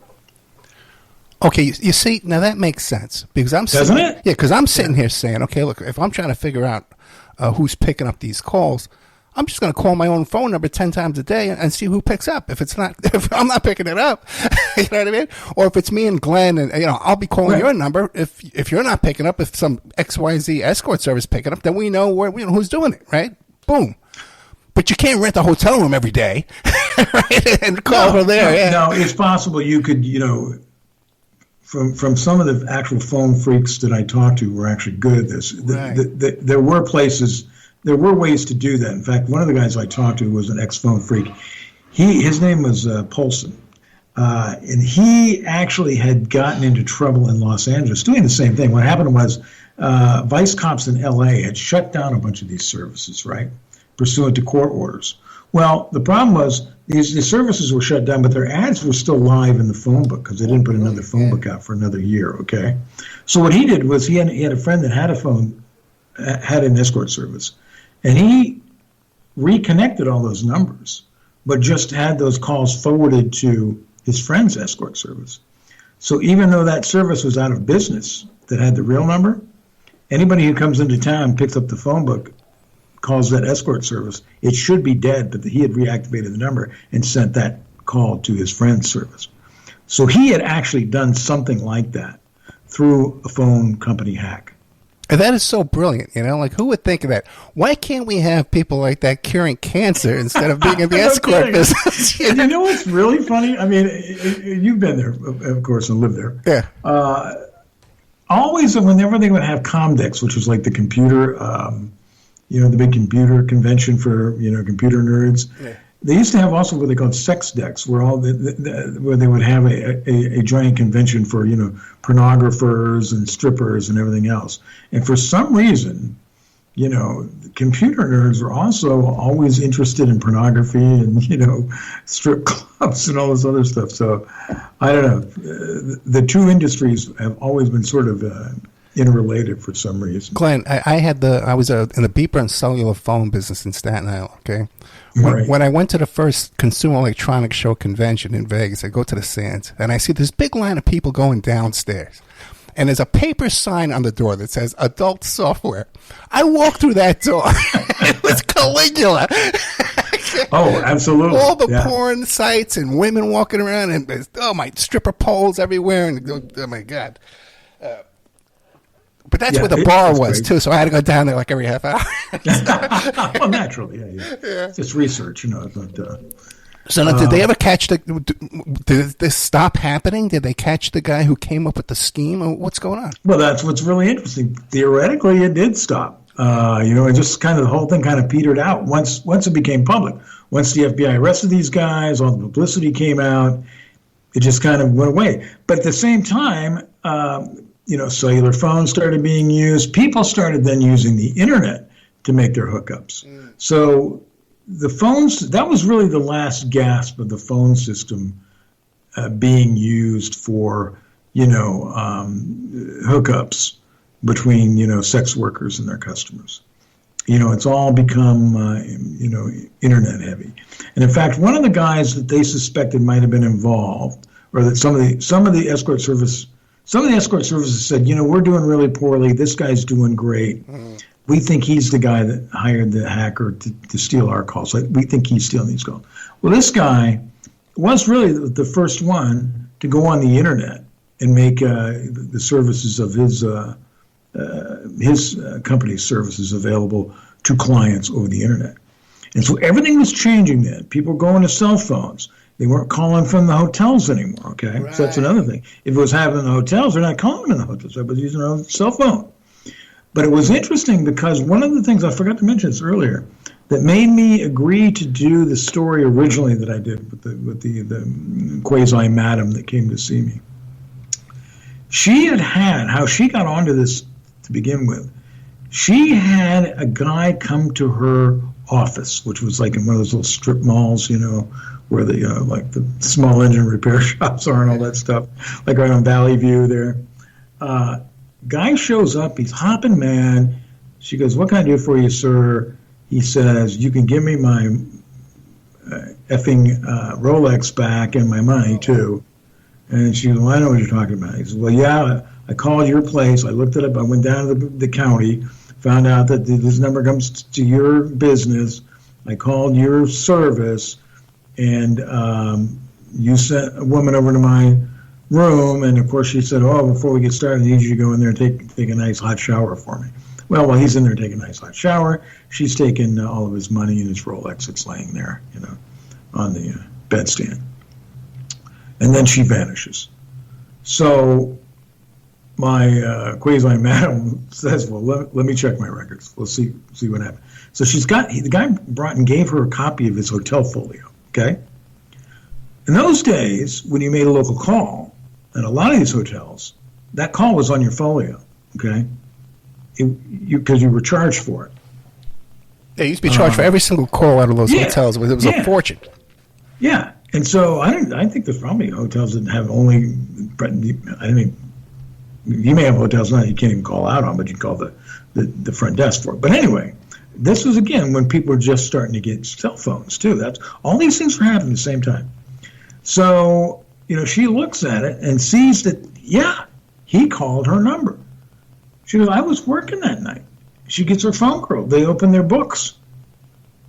Okay, you see, now that makes sense because I'm Doesn't it? Yeah, because I'm sitting here saying, okay, look, if I'm trying to figure out who's picking up these calls, I'm just going to call my own phone number 10 times a day and see who picks up. If I'm not picking it up, you know what I mean? Or if it's me and Glenn, and I'll be calling your number. If you're not picking up, if some XYZ escort service picking up, then we know who's doing it, right? Boom. But you can't rent a hotel room every day, right? And call her there. No, it's possible you could, from some of the actual phone freaks that I talked to were actually good at this. Right. There were places, there were ways to do that. In fact, one of the guys I talked to was an ex-phone freak. His name was Polson. And he actually had gotten into trouble in Los Angeles doing the same thing. What happened was vice cops in L.A. had shut down a bunch of these services, right, pursuant to court orders. Well, the problem was these services were shut down, but their ads were still live in the phone book because they didn't put another phone book out for another year, okay? So what he did was he had a friend that had an escort service, and he reconnected all those numbers but just had those calls forwarded to his friend's escort service. So even though that service was out of business that had the real number, anybody who comes into town, picks up the phone book, calls that escort service, it should be dead, but he had reactivated the number and sent that call to his friend's service. So he had actually done something like that through a phone company hack. And that is so brilliant, like who would think of that? Why can't we have people like that curing cancer instead of being in the escort business? And you know what's really funny? I mean, you've been there, of course, and lived there. Yeah. Always, whenever they would have Comdex, which was like the computer, the big computer convention for, computer nerds. Yeah. They used to have also what they called sex decks, where where they would have a giant convention for, pornographers and strippers and everything else. And for some reason, computer nerds are also always interested in pornography and, strip clubs and all this other stuff. So I don't know. The two industries have always been sort of interrelated for some reason. Glenn, I was in the beeper and cellular phone business in Staten Island, okay? Right. When I went to the first Consumer Electronics Show convention in Vegas, I go to the Sands, and I see this big line of people going downstairs. And there's a paper sign on the door that says adult software. I walked through that door. It was Caligula. Oh, absolutely. All the porn sites and women walking around and, my stripper poles everywhere. And, oh, my God. But that's where the bar was, too, so I had to go down there like every half hour. Well, naturally, yeah. Just research, So now, did they ever catch did this stop happening? Did they catch the guy who came up with the scheme? Or what's going on? Well, that's what's really interesting. Theoretically, it did stop. It just the whole thing kind of petered out once it became public. Once the FBI arrested these guys, all the publicity came out, it just kind of went away. But at the same time, cellular phones started being used. People started then using the internet to make their hookups. So the phones, that was really the last gasp of the phone system being used for, hookups between, sex workers and their customers. It's all become, internet heavy. And in fact, one of the guys that they suspected might have been involved, or that some of the escort services said, we're doing really poorly. This guy's doing great. We think he's the guy that hired the hacker to steal our calls. We think he's stealing these calls. Well, this guy was really the first one to go on the internet and make the services of his company's services available to clients over the internet. And so everything was changing then. People were going to cell phones. They weren't calling from the hotels anymore, okay? Right. So that's another thing. If it was happening in the hotels, they're not calling them in the hotels. Everybody's using their own cell phone. But it was interesting because one of the things, I forgot to mention this earlier, that made me agree to do the story originally that I did with the quasi-madam that came to see me. She had how she got onto this to begin with, she had a guy come to her office, which was like in one of those little strip malls, where the like the small engine repair shops are and all that stuff, like right on Valley View there. Guy shows up, he's hopping mad. She goes, "What can I do for you, sir?" He says, "You can give me my effing Rolex back and my money too." And she goes, "Well, I know what you're talking about." He says, "Well, yeah, I called your place. I looked it up. I went down to the county, found out that this number comes to your business. I called your service, and you sent a woman over to my room, and of course she said, 'Oh, before we get started, I need you to go in there and take a nice hot shower for me.' Well, while he's in there taking a nice hot shower, she's taking all of his money and his Rolex that's laying there, on the bedstand. And then she vanishes. So my quasi-madam says, "Well, let me check my records. We'll see what happened." So the guy brought and gave her a copy of his hotel folio, okay? In those days, when you made a local call, at a lot of these hotels, that call was on your folio, okay? Because you were charged for it. Yeah, you used to be charged for every single call out of those hotels. It was a fortune. Yeah, and so I think there's probably hotels that have only, you may have hotels now you can't even call out on, but you can call the front desk for it. But anyway, this was, again, when people were just starting to get cell phones, too. That's all these things were happening at the same time. So, she looks at it and sees that, yeah, he called her number. She goes, I was working that night. She gets her phone girl. They open their books.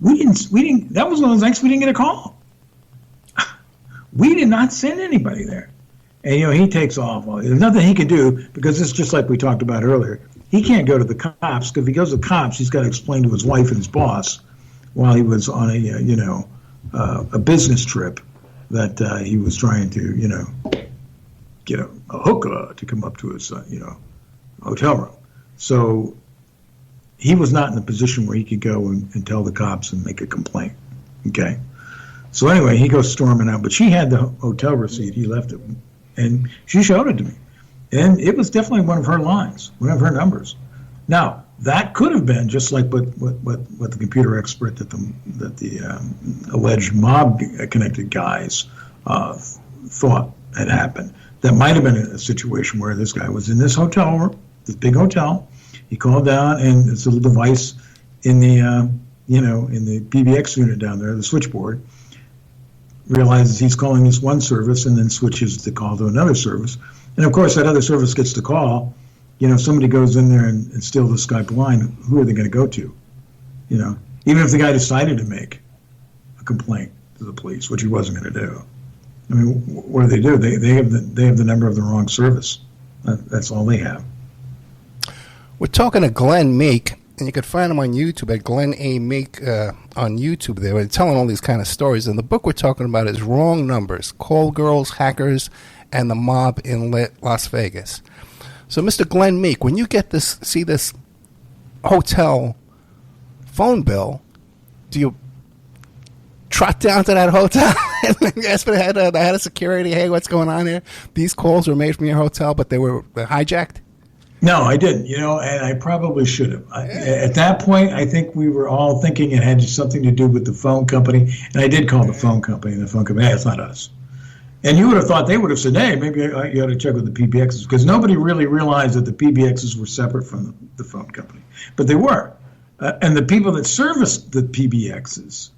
We didn't, that was one of those nights we didn't get a call. We did not send anybody there. And, he takes off. Well, there's nothing he can do because it's just like we talked about earlier. He can't go to the cops because if he goes to the cops, he's got to explain to his wife and his boss while he was on a business trip that he was trying to, get a hooker to come up to his, hotel room. So he was not in a position where he could go and tell the cops and make a complaint. Okay. So anyway, he goes storming out, but she had the hotel receipt. He left it, and she showed it to me. And it was definitely one of her lines, one of her numbers. Now, that could have been just like what the computer expert that the alleged mob-connected guys thought had happened. That might have been a situation where this guy was in this hotel room, this big hotel. He called down, and it's a little device in the in the PBX unit down there, the switchboard. Realizes he's calling this one service, and then switches the call to another service. And of course, that other service gets the call. If somebody goes in there and steals the Skype line, who are they going to go to? Even if the guy decided to make a complaint to the police, which he wasn't going to do. I mean, what do? They have the number of the wrong service. That's all they have. We're talking to Glen Meek, and you can find him on YouTube at Glen A. Meek on YouTube there. We're telling all these kind of stories. And the book we're talking about is Wrong Numbers, Call Girls, Hackers, and the Mob in Las Vegas. So, Mr. Glen Meek, when you see this hotel phone bill, do you trot down to that hotel and ask for the head of security, hey, what's going on here? These calls were made from your hotel, but they were hijacked? No, I didn't, and I probably should have. At that point, I think we were all thinking it had something to do with the phone company, and I did call the phone company, and the phone company, hey, it's not us. And you would have thought they would have said, hey, maybe you ought to check with the PBXs, because nobody really realized that the PBXs were separate from the phone company. But they were. And the people that serviced the PBXs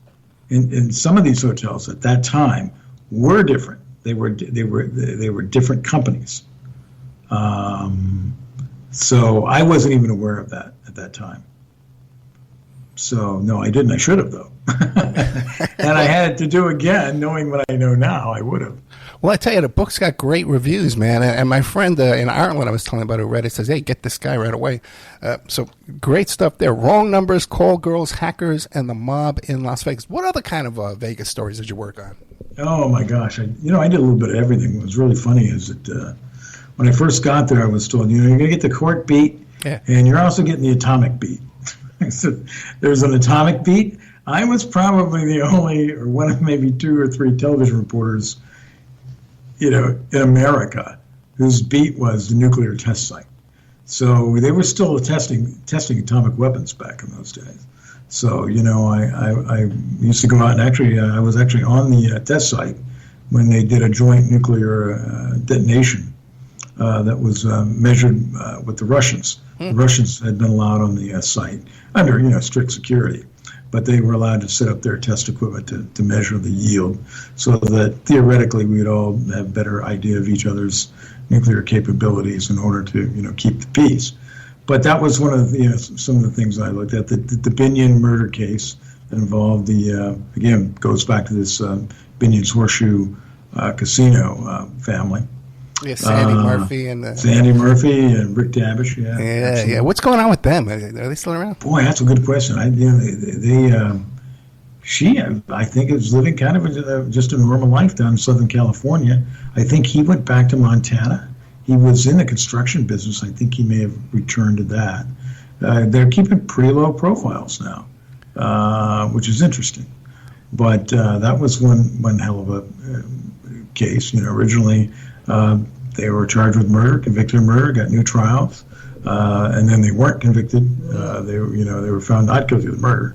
in some of these hotels at that time were different. They were different companies. So I wasn't even aware of that at that time. So, no, I didn't. I should have, though. And I had to do again, knowing what I know now, I would have. Well, I tell you, the book's got great reviews, man. And my friend in Ireland I was telling about who read it says, hey, get this guy right away. So great stuff there. Wrong Numbers, Call Girls, Hackers, and the Mob in Las Vegas. What other kind of Vegas stories did you work on? Oh, my gosh. I did a little bit of everything. What was really funny is that when I first got there, I was told, you're going to get the court beat, and you're also getting the atomic beat. So there's an atomic beat. I was probably the only, or one of maybe 2 or 3 television reporters, in America, whose beat was the nuclear test site. So they were still testing atomic weapons back in those days. So, I used to go out and I was actually on the test site when they did a joint nuclear detonation that was measured with the Russians. The Russians had been allowed on the site under, strict security, but they were allowed to set up their test equipment to measure the yield so that theoretically we would all have a better idea of each other's nuclear capabilities in order to, keep the peace. But that was one of some of the things I looked at. The Binion murder case that involved again, goes back to this Binion's Horseshoe Casino family. Yeah, Sandy Murphy and Sandy Murphy and Rick Davish. Yeah. What's going on with them? Are they still around? Boy, that's a good question. She, I think, is living kind of just a normal life down in Southern California. I think he went back to Montana. He was in the construction business. I think he may have returned to that. They're keeping pretty low profiles now, which is interesting. But that was one hell of a case. Originally. They were charged with murder, convicted of murder, got new trials, and then they weren't convicted. They were found not guilty of murder.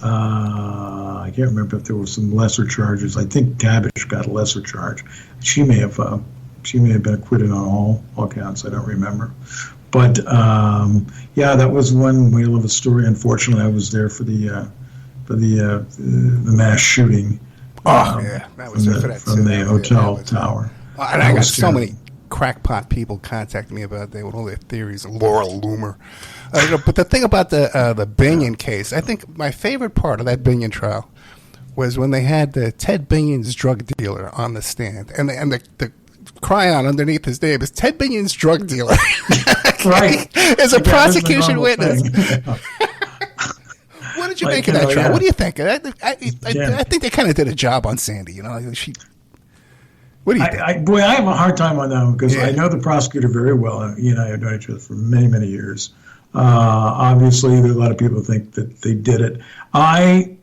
I can't remember if there were some lesser charges. I think Tabish got a lesser charge. She may have been acquitted on all counts. I don't remember, But yeah, that was one whale of a story. Unfortunately, I was there for the mass shooting. Yeah, that was from the hotel tower. And I got so many crackpot people contacting me about that with all their theories of Laurel Loomer. But the thing about the Binion case, I think my favorite part of that Binion trial was when they had Ted Binion's drug dealer on the stand, and the cry-on underneath his name is Ted Binion's drug dealer. Right. As a prosecution witness. What did you make of that trial? Yeah. What do you think? I think they kind of did a job on Sandy. What do you think? I have a hard time on that one because I know the prosecutor very well. He and I have known each other for many, many years. Obviously, there are a lot of people who think that they did it. I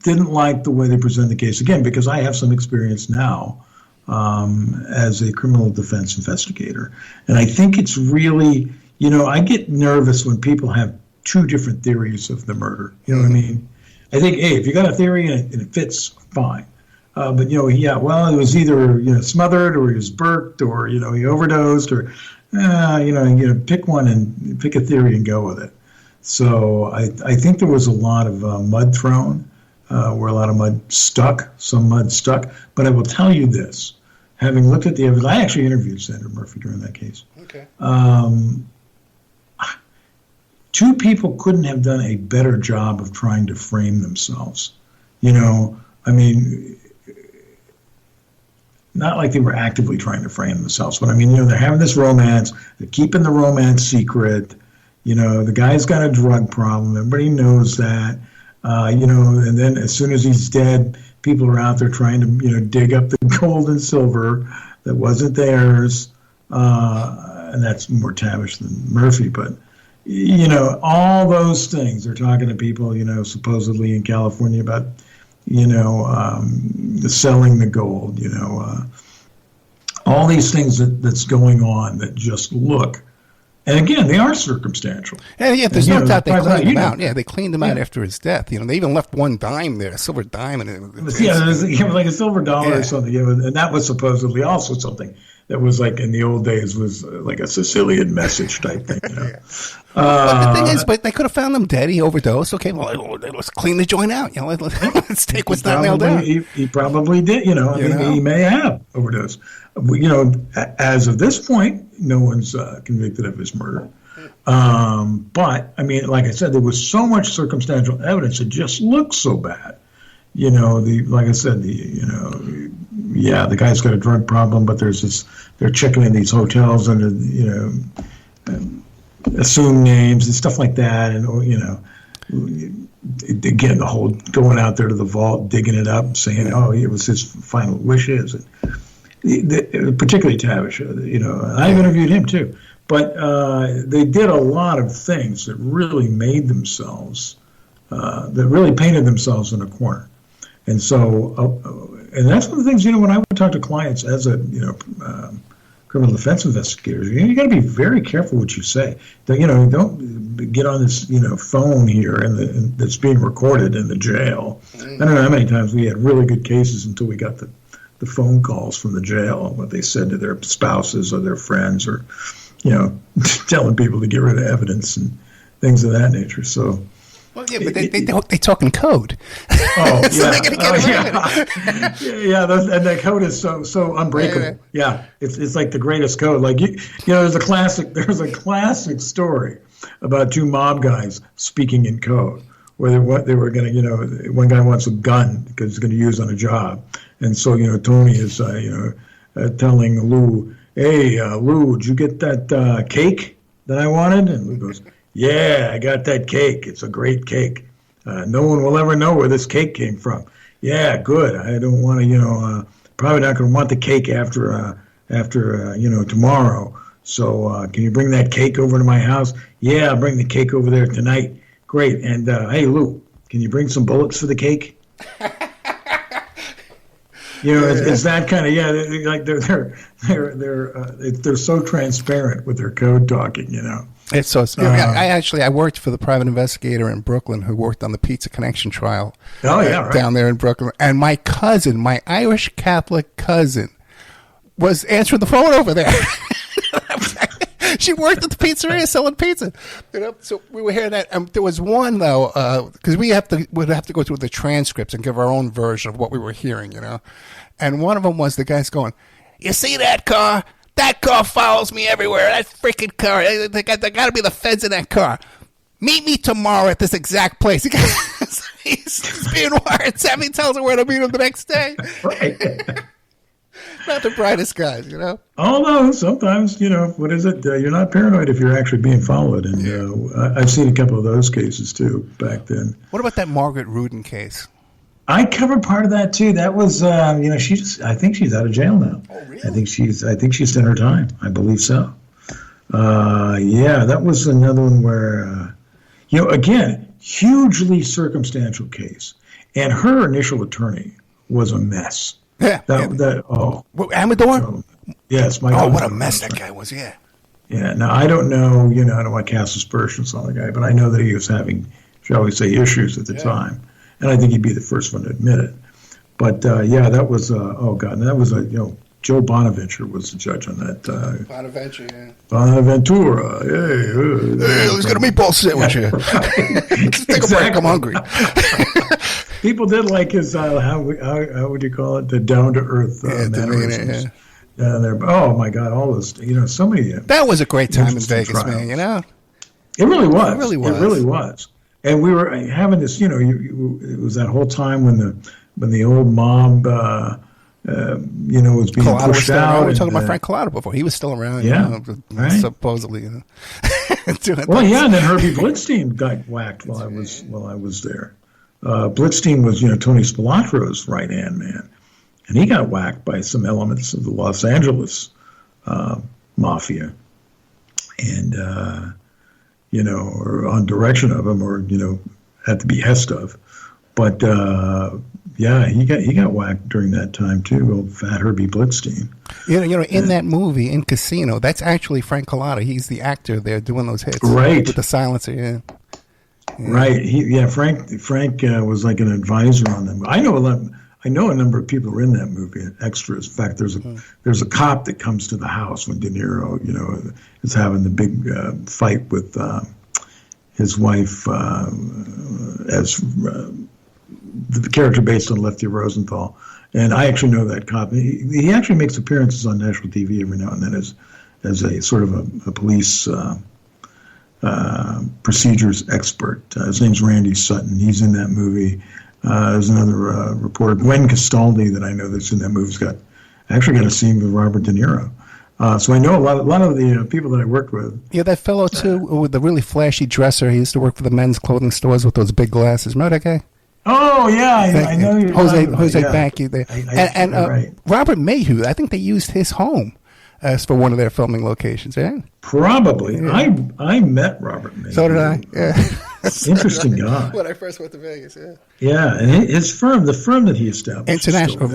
didn't like the way they presented the case, again, because I have some experience now as a criminal defense investigator. And I think it's really, I get nervous when people have two different theories of the murder. You know what I mean? I think, hey, if you got a theory and it fits, fine. But it was either smothered or he was burked or he overdosed or pick one and pick a theory and go with it. So I think there was a lot of mud thrown, where a lot of some mud stuck. But I will tell you this, having looked at the evidence, I actually interviewed Senator Murphy during that case. Okay. Two people couldn't have done a better job of trying to frame themselves. Not like they were actively trying to frame themselves, but they're having this romance, they're keeping the romance secret. The guy's got a drug problem, everybody knows that. And then as soon as he's dead, people are out there trying to, dig up the gold and silver that wasn't theirs. And that's more Tavish than Murphy, but all those things. They're talking to people, supposedly in California about, selling the gold, all these things that's going on that just look, and again, they are circumstantial. Yeah, there's no doubt they cleaned him out. Yeah, they cleaned him out after his death. They even left one dime there, a silver dime. And it was like a silver dollar or something. And that was supposedly also something that was like in the old days was like a Sicilian message type thing. But the thing is, but they could have found him dead. He overdosed. Okay, well, let's clean the joint out. Let's take what's not nailed down. He probably did. He may have overdosed. As of this point, no one's convicted of his murder. But like I said, there was so much circumstantial evidence. It just looked so bad. The guy's got a drug problem, but they're checking in these hotels under, assumed names and stuff like that. And, again, the whole going out there to the vault, digging it up, saying, it was his final wishes. And particularly Tavish, I've interviewed him too. But they did a lot of things that really made themselves, that really painted themselves in a corner. And so, and that's one of the things, when I would talk to clients as a, criminal defense investigator, you got to be very careful what you say. Don't get on this, phone here and that's being recorded in the jail. I don't know how many times we had really good cases until we got the phone calls from the jail, what they said to their spouses or their friends or, telling people to get rid of evidence and things of that nature. So. Well, yeah, but they talk in code. Oh, so yeah. And that code is so unbreakable. Yeah, it's like the greatest code. Like there's a classic story about two mob guys speaking in code, where they were going to, one guy wants a gun because he's going to use on a job, and so Tony is telling Lou, "Hey, Lou, did you get that cake that I wanted?" And Lou goes, "Yeah, I got that cake. It's a great cake. No one will ever know where this cake came from." "Yeah, good. I don't want to, probably not going to want the cake after tomorrow. So can you bring that cake over to my house?" "Yeah, I'll bring the cake over there tonight." "Great. And hey, Lou, can you bring some bullets for the cake?" It's that kind of like they're so transparent with their code talking. It's so scary. I worked for the private investigator in Brooklyn who worked on the Pizza Connection trial. Oh, yeah, right. Down there in Brooklyn. And my cousin, my Irish Catholic cousin, was answering the phone over there. She worked at the pizzeria selling pizza. So we were hearing that. There was one though, because we'd have to go through the transcripts and give our own version of what we were hearing, And one of them was the guy's going, "You see that car? That car follows me everywhere. That freaking car. They got to be the feds in that car. Meet me tomorrow at this exact place." He's being wired. Sammy tells her where to meet him the next day. Right. Not the brightest guys, Although sometimes, what is it? You're not paranoid if you're actually being followed. And I've seen a couple of those cases, too, back then. What about that Margaret Rudin case? I covered part of that, too. That was, I think she's out of jail now. Oh, really? I think she's done her time. I believe so. That was another one where, again, hugely circumstantial case. And her initial attorney was a mess. Yeah. Amador? Yes. What a mess that guy was, yeah. Yeah. Now, I don't know, I don't want to cast aspersions on the guy, but I know that he was having, shall we say, issues at the time. And I think he'd be the first one to admit it. But, that was, and that was, Joe Bonaventure was the judge on that. Bonaventure, yeah. Bonaventura. Hey, let's get a meatball sandwich here. Let's take a break. I'm hungry. People did like his, how would you call it? The down-to-earth mannerisms. Yeah, there. Oh, my God, all this, so many. That was a great time in Vegas, trials. Man, It really was. It really was. It really was. And we were having this, it was that whole time when the old mob, was being pushed out. We were talking about Frank Collada before. He was still around, right. Supposedly, and then Herbie Blitzstein got whacked while I was there. Blitzstein was, Tony Spilatro's right-hand man. And he got whacked by some elements of the Los Angeles mafia. And, or on direction of him or, at the behest of. But, he got whacked during that time, too, old fat Herbie Blitzstein. In that movie, in Casino, that's actually Frank Collada. He's the actor there doing those hits. Right. With the silencer, yeah. Right. Frank was like an advisor on them. I know a number of people were in that movie, extras. In fact, there's a cop that comes to the house when De Niro, is having the big fight with his wife as the character based on Lefty Rosenthal. And I actually know that cop. He actually makes appearances on national TV every now and then as a sort of a police procedures expert. His name's Randy Sutton. He's in that movie. There's another reporter, Gwen Castaldi, that I know that's in that movie. Actually got a scene with Robert De Niro. So I know a lot of the people that I worked with. Yeah, that fellow too with the really flashy dresser. He used to work for the men's clothing stores with those big glasses. Remember that guy? Oh yeah, I know you. Jose Banky there, right. Robert Mayhew. I think they used his home as for one of their filming locations. Yeah, probably. Yeah. I met Robert Mayhew. So did I. Yeah. Interesting guy. When I first went to Vegas, yeah. Yeah, and his firm, the firm that he established, International,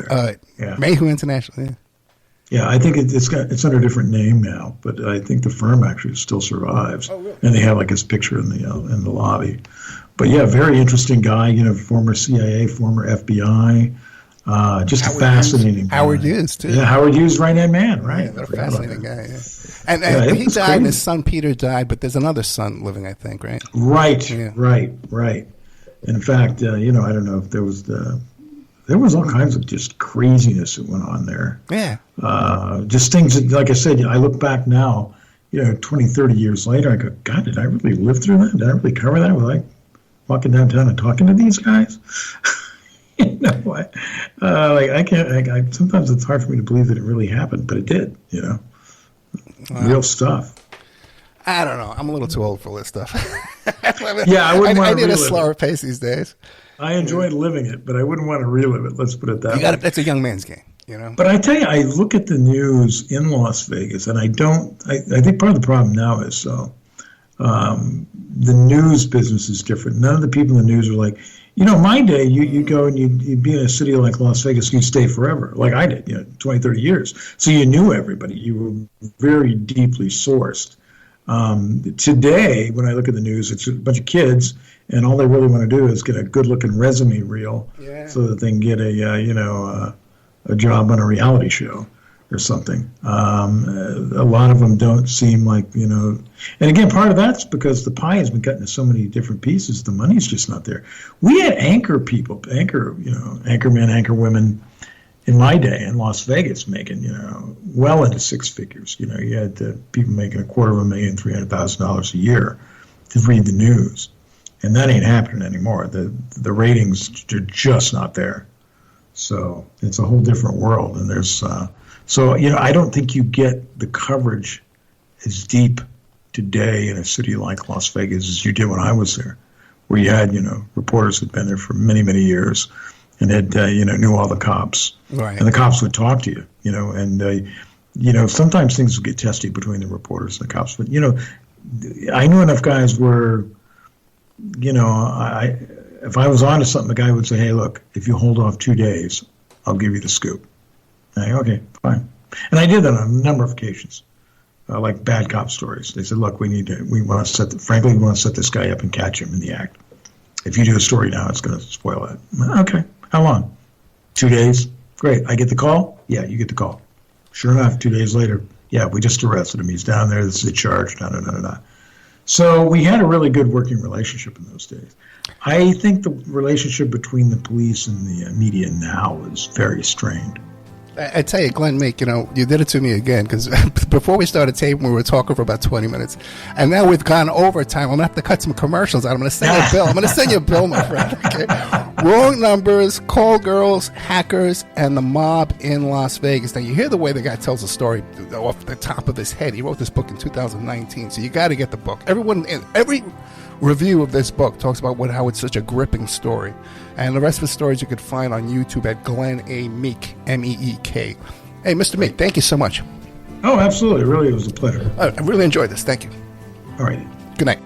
Mayhew International. Yeah. Yeah, I think it's under a different name now, but I think the firm actually still survives. Oh, really? And they have like his picture in the lobby. But yeah, very interesting guy. Former CIA, former FBI. Just Howard a fascinating guy. Howard Hughes, too. Yeah, Howard Hughes, right-hand man, right. Yeah, what a fascinating guy, yeah. And he died, and his son Peter died, but there's another son living, I think, right? Right, yeah. right. In fact, I don't know if there was all kinds of just craziness that went on there. Yeah. Just things that, like I said, I look back now, 20, 30 years later, I go, God, did I really live through that? Did I really cover that? Was I walking downtown and talking to these guys? What? I can't. Sometimes it's hard for me to believe that it really happened, but it did. Real stuff. I don't know. I'm a little too old for this stuff. I wouldn't want to. I need a slower pace these days. I enjoyed living it, but I wouldn't want to relive it. Let's put it that way. That's a young man's game, But I tell you, I look at the news in Las Vegas, and I think part of the problem now is the news business is different. None of the people in the news are like, my day, you go and you'd be in a city like Las Vegas, and you stay forever, like I did, 20, 30 years. So you knew everybody. You were very deeply sourced. Today, when I look at the news, it's a bunch of kids, and all they really want to do is get a good-looking resume reel so that they can get a job on a reality show. or something. A lot of them don't seem like, and again, part of that's because the pie has been cut into so many different pieces. The money's just not there. We had anchor people, anchormen, anchor women in my day in Las Vegas making, well into six figures. You had people making $250,000, $300,000 a year to read the news. And that ain't happening anymore. The ratings are just not there. So it's a whole different world. And there's, I don't think you get the coverage as deep today in a city like Las Vegas as you did when I was there, where you had, reporters who'd been there for many, many years and had, knew all the cops. Right. And the cops would talk to you, and, sometimes things would get testy between the reporters and the cops. But, I knew enough guys where, if I was onto something, the guy would say, hey, look, if you hold off 2 days, I'll give you the scoop. Okay, fine. And I did that on a number of occasions, like bad cop stories. They said, look, we want to set this guy up and catch him in the act. If you do a story now, it's going to spoil it. Okay, how long? 2 days? Great. I get the call? Yeah, you get the call. Sure enough, 2 days later, yeah, we just arrested him. He's down there. This is the charge. So we had a really good working relationship in those days. I think the relationship between the police and the media now is very strained. I tell you, Glen Meek, you did it to me again, because before we started taping, we were talking for about 20 minutes. And now we've gone overtime. I'm going to have to cut some commercials out. I'm going to send you a bill. I'm going to send you a bill, my friend. Okay? Wrong numbers, call girls, hackers, and the mob in Las Vegas. Now, you hear the way the guy tells the story off the top of his head. He wrote this book in 2019, so you got to get the book. Every review of this book talks about how it's such a gripping story. And the rest of the stories you could find on YouTube at Glen A. Meek, M-E-E-K. Hey, Mr. Meek, thank you so much. Oh, absolutely. Really, it was a pleasure. I really enjoyed this. Thank you. All right. Good night.